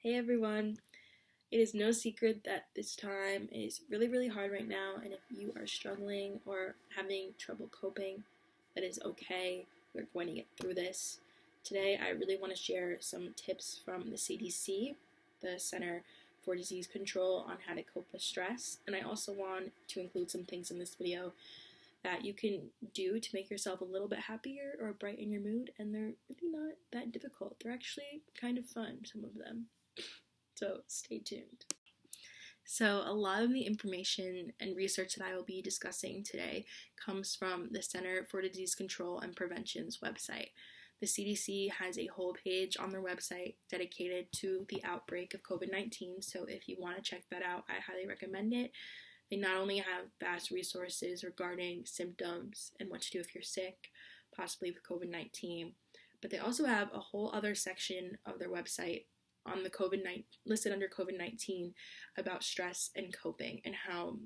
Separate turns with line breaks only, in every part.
Hey everyone! It is no secret that this time is really hard right now, and if you are struggling or having trouble coping, that is okay. We're going to get through this. Today, I really want to share some tips from the CDC, the Center for Disease Control, on how to cope with stress, and I also want to include some things in this video that you can do to make yourself a little bit happier or brighten your mood, and they're really not that difficult. They're actually kind of fun, some of them. So stay tuned. So, a lot of the information and research that I will be discussing today comes from the Center for Disease Control and Prevention's website. The CDC has a whole page on their website dedicated to the outbreak of COVID-19, so if you want to check that out, I highly recommend it. They not only have vast resources regarding symptoms and what to do if you're sick, possibly with COVID-19, but they also have a whole other section of their website on the COVID-19 listed under COVID-19 about stress and coping and how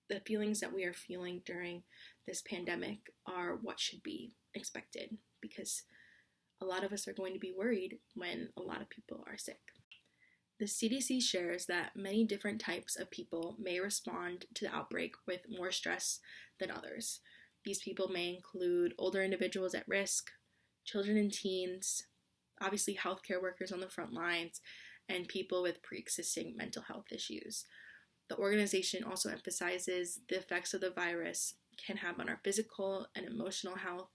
the feelings that we are feeling during this pandemic are what should be expected, because a lot of us are going to be worried when a lot of people are sick. The CDC shares that many different types of people may respond to the outbreak with more stress than others. These people may include older individuals at risk, children and teens, obviously healthcare workers on the front lines, and people with pre-existing mental health issues. The organization also emphasizes the effects of the virus can have on our physical and emotional health.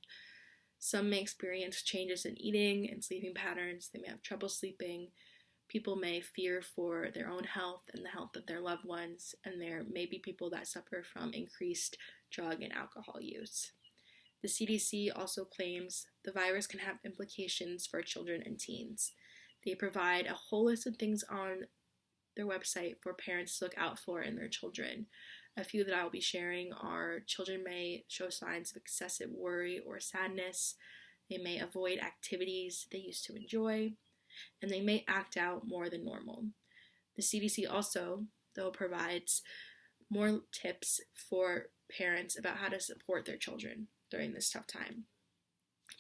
Some may experience changes in eating and sleeping patterns. They may have trouble sleeping. People may fear for their own health and the health of their loved ones, and there may be people that suffer from increased drug and alcohol use. The CDC also claims the virus can have implications for children and teens. They provide a whole list of things on their website for parents to look out for in their children. A few that I will be sharing are: children may show signs of excessive worry or sadness, they may avoid activities they used to enjoy, and they may act out more than normal. The CDC also, though, provides more tips for parents about how to support their children during this tough time.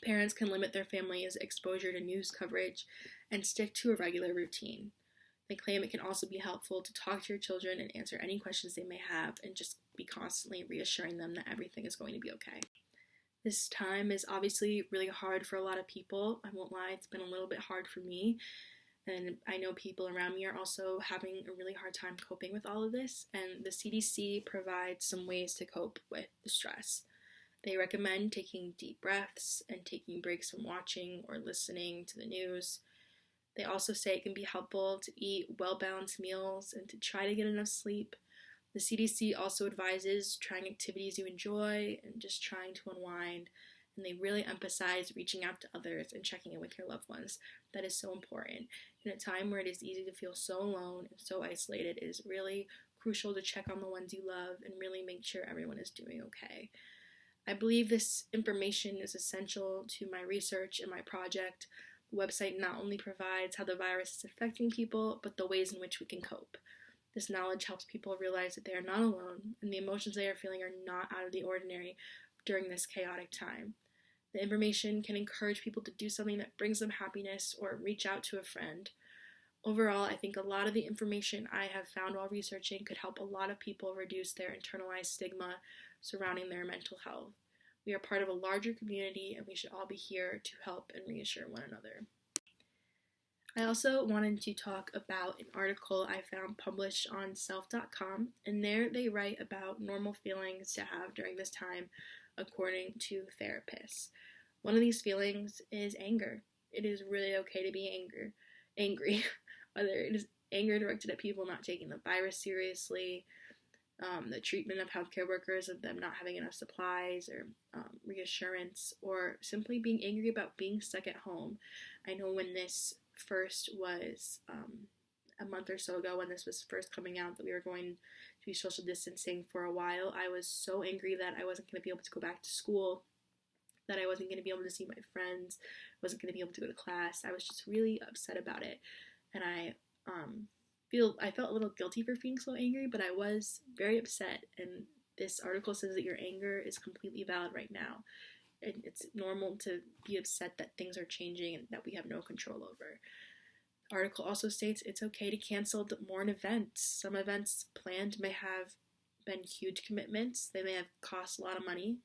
Parents can limit their family's exposure to news coverage and stick to a regular routine. They claim it can also be helpful to talk to your children and answer any questions they may have, and just be constantly reassuring them that everything is going to be okay. This time is obviously really hard for a lot of people. I won't lie, it's been a little bit hard for me. And I know people around me are also having a really hard time coping with all of this. And the CDC provides some ways to cope with the stress. They recommend taking deep breaths and taking breaks from watching or listening to the news. They also say it can be helpful to eat well-balanced meals and to try to get enough sleep. The CDC also advises trying activities you enjoy and just trying to unwind, and they really emphasize reaching out to others and checking in with your loved ones. That is so important. In a time where it is easy to feel so alone and so isolated, it is really crucial to check on the ones you love and really make sure everyone is doing okay. I believe this information is essential to my research and my project. The website not only provides how the virus is affecting people, but the ways in which we can cope. This knowledge helps people realize that they are not alone, and the emotions they are feeling are not out of the ordinary during this chaotic time. The information can encourage people to do something that brings them happiness or reach out to a friend. Overall, I think a lot of the information I have found while researching could help a lot of people reduce their internalized stigma surrounding their mental health. We are part of a larger community, and we should all be here to help and reassure one another. I also wanted to talk about an article I found published on self.com, and there they write about normal feelings to have during this time according to therapists. One of these feelings is anger. It is really okay to be angry, whether it is anger directed at people not taking the virus seriously, the treatment of healthcare workers, of them not having enough supplies or reassurance, or simply being angry about being stuck at home. I know when this first was a month or so ago, when this was first coming out that we were going to be social distancing for a while, I was so angry that I wasn't going to be able to go back to school, that I wasn't going to be able to see my friends, wasn't going to be able to go to class. I was just really upset about it, and I felt a little guilty for feeling so angry, but I was very upset, and this article says that your anger is completely valid right now. And it's normal to be upset that things are changing and that we have no control over. article also states it's okay to cancel more events. Some events planned may have been huge commitments. They may have cost a lot of money.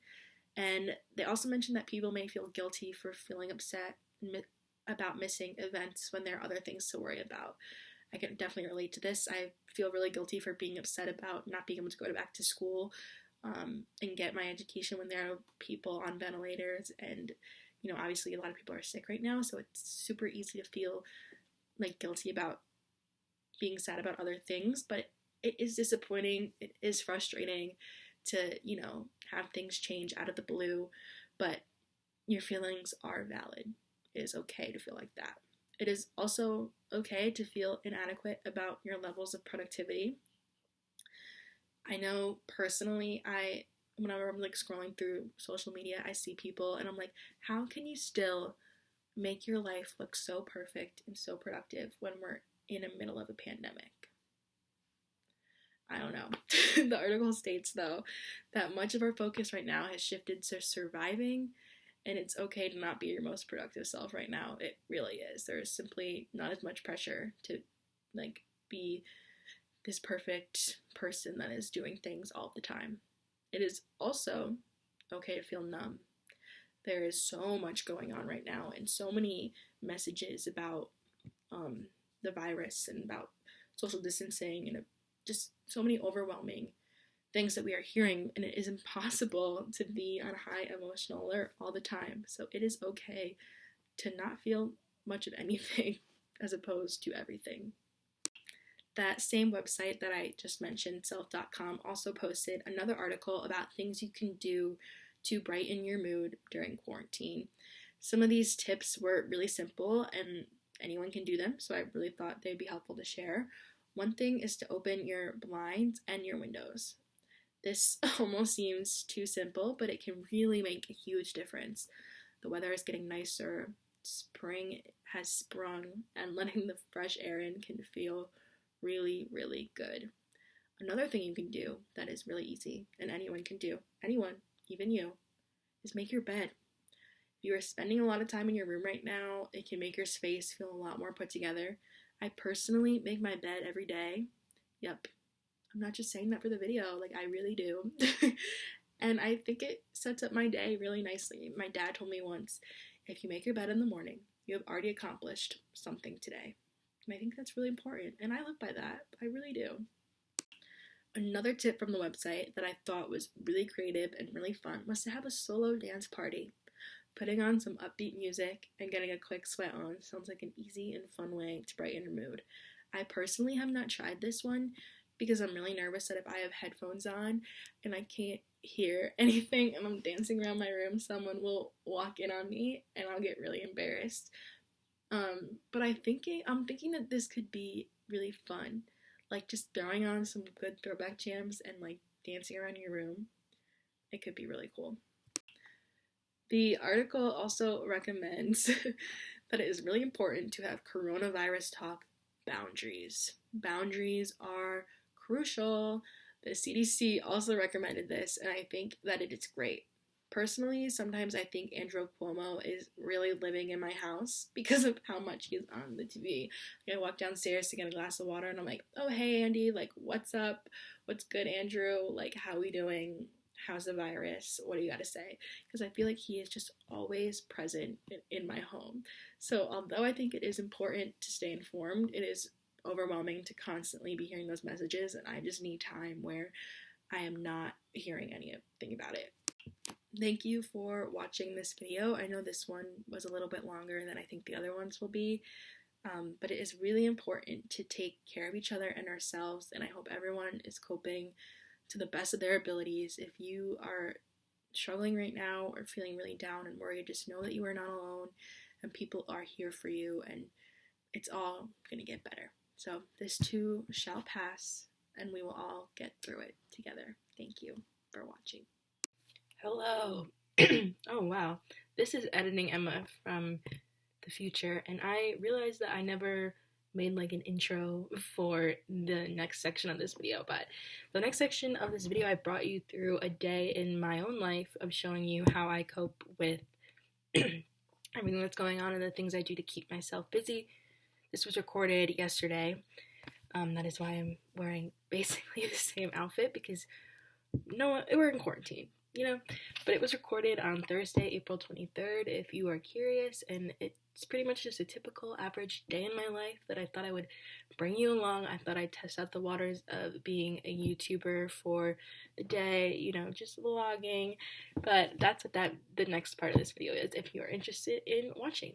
And they also mentioned that people may feel guilty for feeling upset about missing events when there are other things to worry about. I can definitely relate to this. I feel really guilty for being upset about not being able to go back to school and get my education when there are people on ventilators. And, obviously a lot of people are sick right now, so it's super easy to feel like guilty about being sad about other things. But it is disappointing. It is frustrating to, have things change out of the blue. But your feelings are valid. It is okay to feel like that. It is also okay to feel inadequate about your levels of productivity. I know personally, whenever I'm scrolling through social media, I see people and I'm like, how can you still make your life look so perfect and so productive when we're in the middle of a pandemic? I don't know. The article states, though, that much of our focus right now has shifted to surviving. And it's okay to not be your most productive self right now. It really is. There's simply not as much pressure to be this perfect person that is doing things all the time. It is also okay to feel numb. There is so much going on right now and so many messages about the virus and about social distancing and just so many overwhelming things that we are hearing, and it is impossible to be on high emotional alert all the time. So it is okay to not feel much of anything as opposed to everything. That same website that I just mentioned, self.com, also posted another article about things you can do to brighten your mood during quarantine. Some of these tips were really simple and anyone can do them, so I really thought they'd be helpful to share. One thing is to open your blinds and your windows. This almost seems too simple, but it can really make a huge difference. The weather is getting nicer, spring has sprung, and letting the fresh air in can feel really, really good. Another thing you can do that is really easy, and anyone can do, anyone, even you, is make your bed. If you are spending a lot of time in your room right now, it can make your space feel a lot more put together. I personally make my bed every day. Yep. I'm not just saying that for the video, I really do. And I think it sets up my day really nicely. My dad told me once, if you make your bed in the morning, you have already accomplished something today. And I think that's really important, and I live by that. I really do. Another tip from the website that I thought was really creative and really fun was to have a solo dance party. Putting on some upbeat music and getting a quick sweat on sounds like an easy and fun way to brighten your mood. I personally have not tried this one because I'm really nervous that if I have headphones on and I can't hear anything and I'm dancing around my room, someone will walk in on me and I'll get really embarrassed. But I'm thinking that this could be really fun. Just throwing on some good throwback jams and dancing around your room. It could be really cool. The article also recommends that it is really important to have coronavirus talk boundaries. Boundaries are crucial. The CDC also recommended this, and I think that it is great. Personally, sometimes I think Andrew Cuomo is really living in my house because of how much he's on the TV. I walk downstairs to get a glass of water, and I'm like, oh, hey, Andy, what's up? What's good, Andrew? How we doing? How's the virus? What do you got to say? Because I feel like he is just always present in my home. So although I think it is important to stay informed, it is overwhelming to constantly be hearing those messages, and I just need time where I am not hearing anything about it. Thank you for watching this video. I know this one was a little bit longer than I think the other ones will be, but it is really important to take care of each other and ourselves, and I hope everyone is coping to the best of their abilities. If you are struggling right now or feeling really down and worried, just know that you are not alone and people are here for you, and it's all going to get better. So this too shall pass, and we will all get through it together. Thank you for watching. Hello. Oh wow. This is Editing Emma from the future, and I realized that I never made an intro for the next section of this video, but the next section of this video I brought you through a day in my own life of showing you how I cope with everything that's going on and the things I do to keep myself busy. This was recorded yesterday. That is why I'm wearing basically the same outfit, because we're in quarantine, but it was recorded on Thursday, April 23rd, if you are curious, and it's pretty much just a typical average day in my life that I thought I would bring you along. I thought I'd test out the waters of being a YouTuber for the day, just vlogging, but that's what the next part of this video is, if you are interested in watching.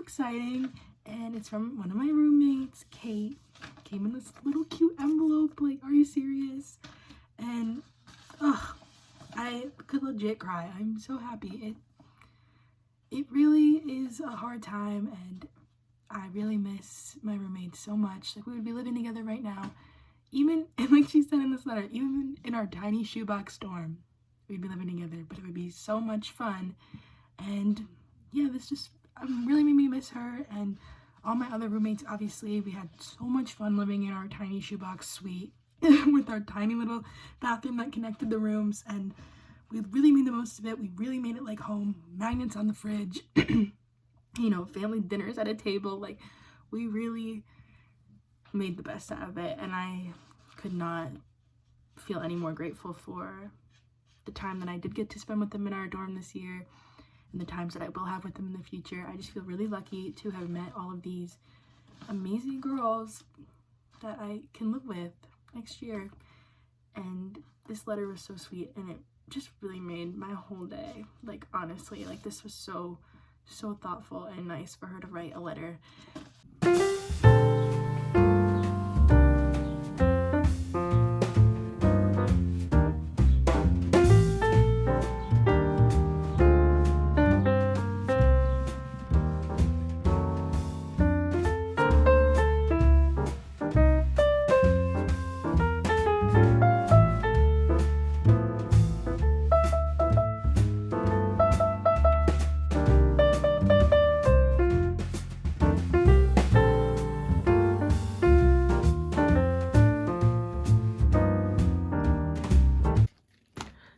Exciting, and it's from one of my roommates, Kate. Came in this little cute envelope, like, are you serious? And I could legit cry. I'm so happy. It really is a hard time, and I really miss my roommates so much. Like, we would be living together right now, even, and like she said in this letter, even in our tiny shoebox dorm, we'd be living together, but it would be so much fun. And yeah, this just really made me miss her and all my other roommates. Obviously, we had so much fun living in our tiny shoebox suite with our tiny little bathroom that connected the rooms, and we really made the most of it. We really made it like home. Magnets on the fridge, family dinners at a table. Like, we really made the best out of it, and I could not feel any more grateful for the time that I did get to spend with them in our dorm this year.
and the times that I will have with them in the future. I just feel really lucky to have met all of these amazing girls that I can live with next year. And this letter was so sweet, and it just really made my whole day. Like, honestly, like, this was so thoughtful and nice for her to write a letter.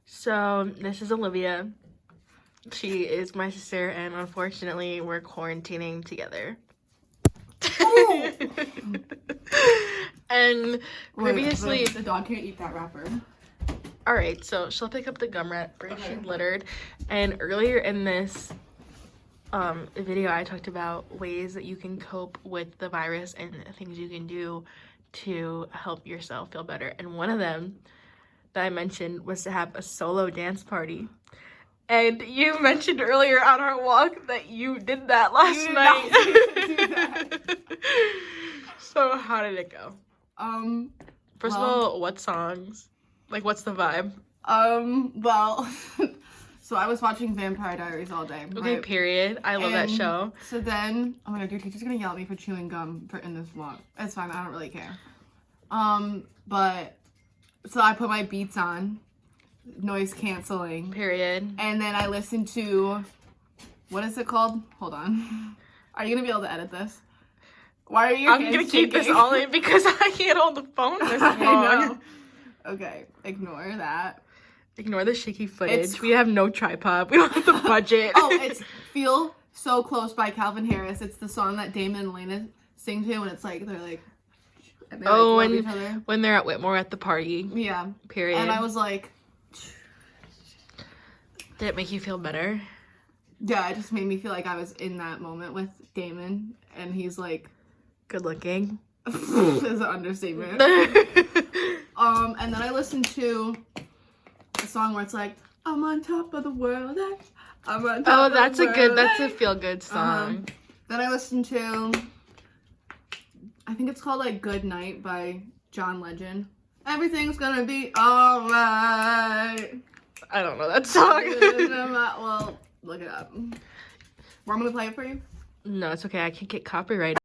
So this is Olivia. She is my sister, and unfortunately we're quarantining together. And previously,
the dog can't eat that wrapper.
all right, so she'll pick up the gum wrapper. She littered, and earlier in this video I talked about ways that you can cope with the virus and things you can do to help yourself feel better, and one of them that I mentioned was to have a solo dance party. And you mentioned earlier on our walk that you did that last night.
Do that.
So how did it go? First of
well-
all, what songs? Like, what's the vibe?
Well, so I was watching Vampire Diaries all day.
Okay,
right?
period. I love that
And
show.
So then, oh my god, your teacher's gonna yell at me for chewing gum in this vlog. It's fine, I don't really care. But so I put my Beats on, noise canceling,
Period.
and then I listened to, what is it called? Hold on. Are you gonna be able to edit this? Why are you?
I'm gonna keep this all in because I can't hold the phone this long.
I know. Okay, ignore that.
Ignore the shaky footage. We have no tripod. We don't have the budget.
Oh, it's Feel So Close by Calvin Harris. It's the song that Damon and Elena sing to, and it's like, they're like, and they love each other.
When they're at Whitmore at the party.
Yeah.
Period.
And I was like,
did it make you feel better?
yeah, it just made me feel like I was in that moment with Damon, and he's like,
Good looking.
is an understatement. And then I listened to a song where it's like, I'm on top of the world. I'm on top of
that's
the world.
that's a feel good song.
Then I listened to, I think it's called like Good Night by John Legend. Everything's gonna be alright.
I don't know that song.
Well, look it up. We're gonna play it for you.
No, it's okay. I can't get copyrighted.